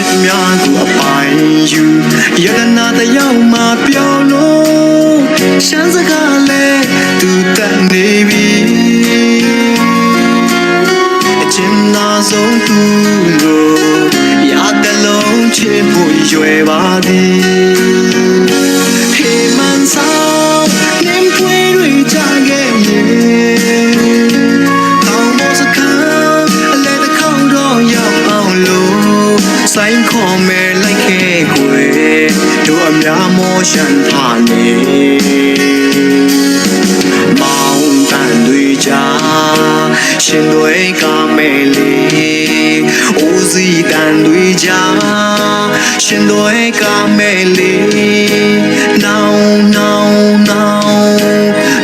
ရှစ်များကိုအပိုင်ယူယတနာတရားမှာပြောင်းလို့ရှမ်းစကားလဲသူတက်နေပြီအချင်းနာဆုံးသူလို့ရတဲ့လုံးချစ်ဖို့ရွယ်ပါသည်ဟေးမန်ဆောင်နင်းပွေတွေကြခဲ့ရဲ့ကောင်းမစကားအလဲတစ်ခေါက်တော့ရောက်အောင်လို့ဆိုင်ခေါ်မယ်လိုက်ခဲ့ခွေတို့အများမောရှန်ထားနေမောင်တန်တွေကြားရှင်တွေကမဲလေးဦးစီးတန်တွေကြားရှင်တွေကမဲလေးနောင်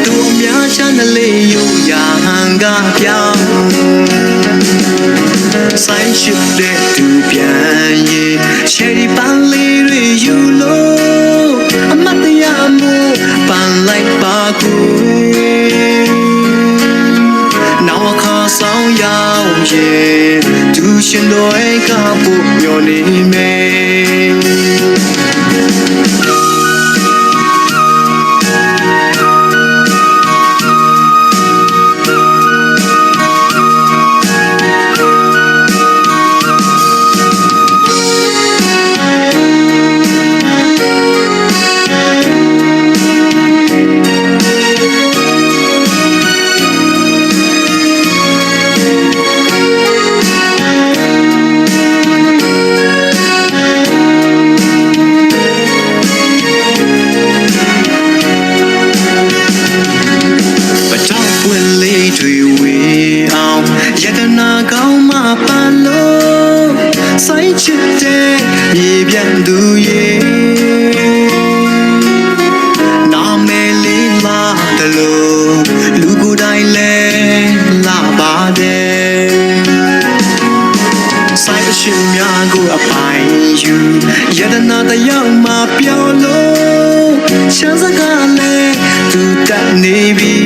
တို့အများချမ်းလေးယူရာဟန်ကပြောင်းဆိုင်ရှိတဲ့သူပြန်ရင်ချယ်ရီပန်းလေးတွေယူလို့အမတ်တရားမှုပန်းလိုက်ပါကူနောက်အခါဆောင်ရောက်ရင်သူရှင်တွေကပို့မျောနေမယ်ယတနာကောင်းမှပါလို့ဆိုင်ချစ်တဲ့မြေပြန်သူရဲ့နာမည်လေးလာတယ်လို့လူကိုယ်တိုင်လဲလာပါတယ်ဆိုင်ရှင်များကိုအပိုင်ယူယတနာတရားမှာပြောလို့ချမ်းစကားလဲသူတက်နေပြီ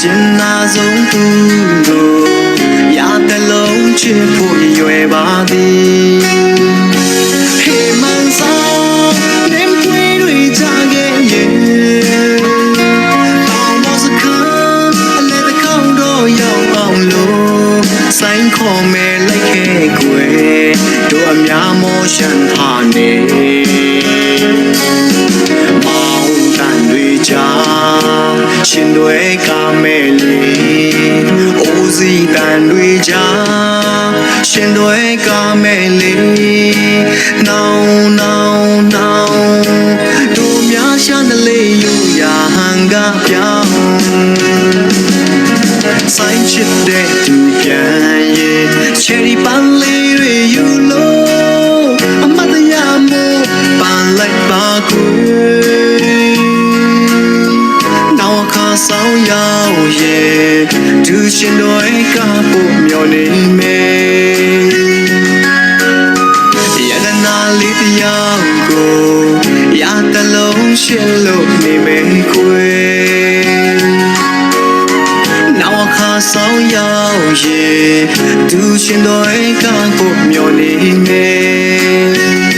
ကျင်နာဆုံးသူတို့ရတဲ့လုံးချစ်ဖို့ရွယ်ပါသည်ဟေးမန်ဆောင်နင်းပွေတွေကြခဲ့ရဲ့တောင်းမစကားအလဲတစ်ခေါက်တော့ရောက်အောင်လို့ဆိုင်ခေါ်မယ်လိုက်ခဲ့ကွယ်တို့အများမောရှန်ထားနေမောင်တန်တွေကြားရှင်တွေကမဲလေးအိုးစီတန်တွေကြားရှင်တွေကမဲလေးနောင်တို့များရှာတဲ့လေးယူရာဟန်ကပြောင်းဆိုင်ချစ်တဲ့သူပြန်ရဲ့ချယ်ရီပန်းလေးတွေယူလို့အမတ်တရားမို့ပန်းလိုက်ပါကွယ်နောက်အခါဆောင်ရောက်ရဲ့သူရှင်တွေကပို့မျောနေမယ်ယတနာလေးတရားကိုရတဲ့လုံးရှင်လို့နေမယ်ခွေနောက်အခါဆောင်ရောက်ရဲ့သူရှင်တွေကပို့မျောနေမယ်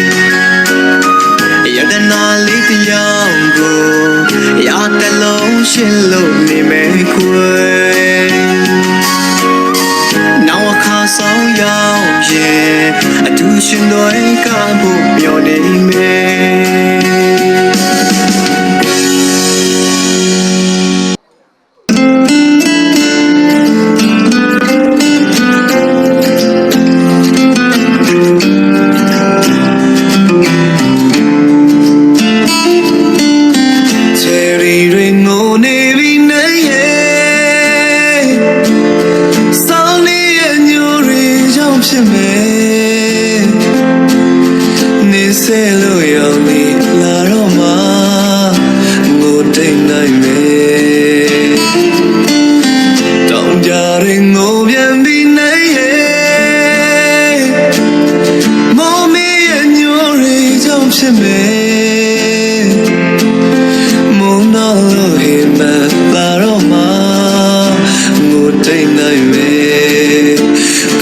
ယတနာလေးတရားကိုရတဲ့လုံးရှင်လို့နေမယ်ခွေနောက်အခါဆောင်ရောက်ရဲ့အတူရှင်တွေကပို့မျောနေမယ်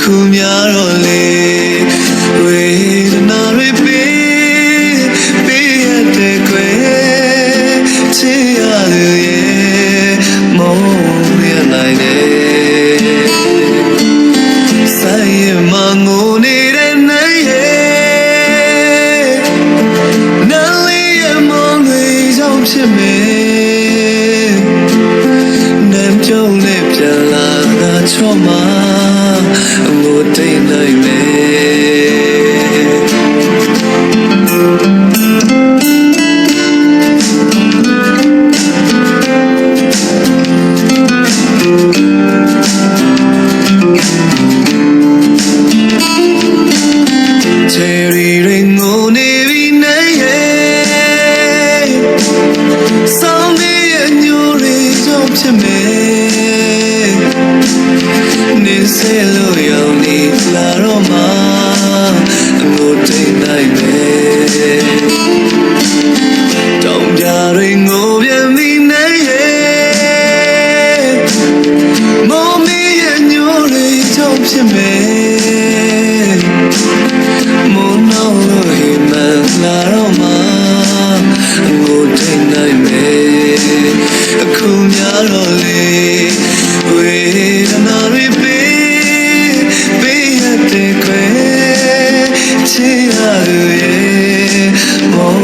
ခုများတော့လေ ရင်မငိုနေတဲ့နိုင်ရဲ့နားလေးရဲ့မောင်လေးကြောင့်ဖြစ်မယ်နမ်းပြုံးနဲ့ပြန်လာတာချောမှာငိုတိတ်နိုင်မယ်ဖြစ်မယ်နေစေလို့ရောင်နေလာတော့မှအမို့တိတ်နိုင်မယ်တောင်ပြရိငိုပြမိနိုင်ရဲ့မောင်မီရဲ့ညိုလေးကြောင့်ဖြစ်မယ်မုန်းတော့လို့ဟိမန်လာတော့မှအမို့တိတ်နိုင်မယ်အခုများတော့လေဝေဒနာတွေပေးရတဲ့ခွေချစ်ရရဲ့မော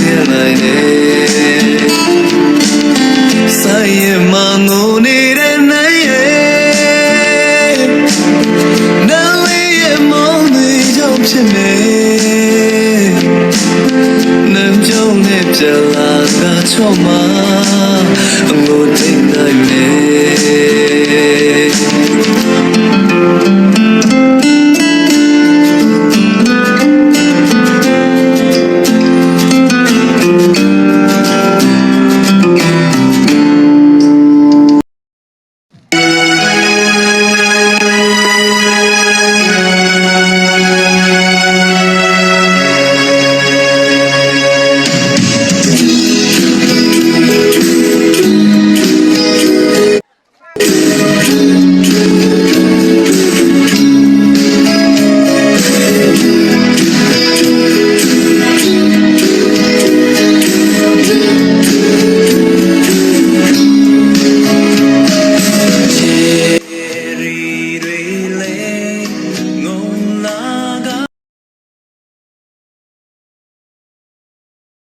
ရနိုင်တယ်ဆိုင်ရမငိုနေတဲ့နိုင်ရဲ့နားလေးရဲ့မောင်လေးကြောင့်ဖြစ်မယ်နမ်းကြုံနဲ့ပြလာကချောမှာ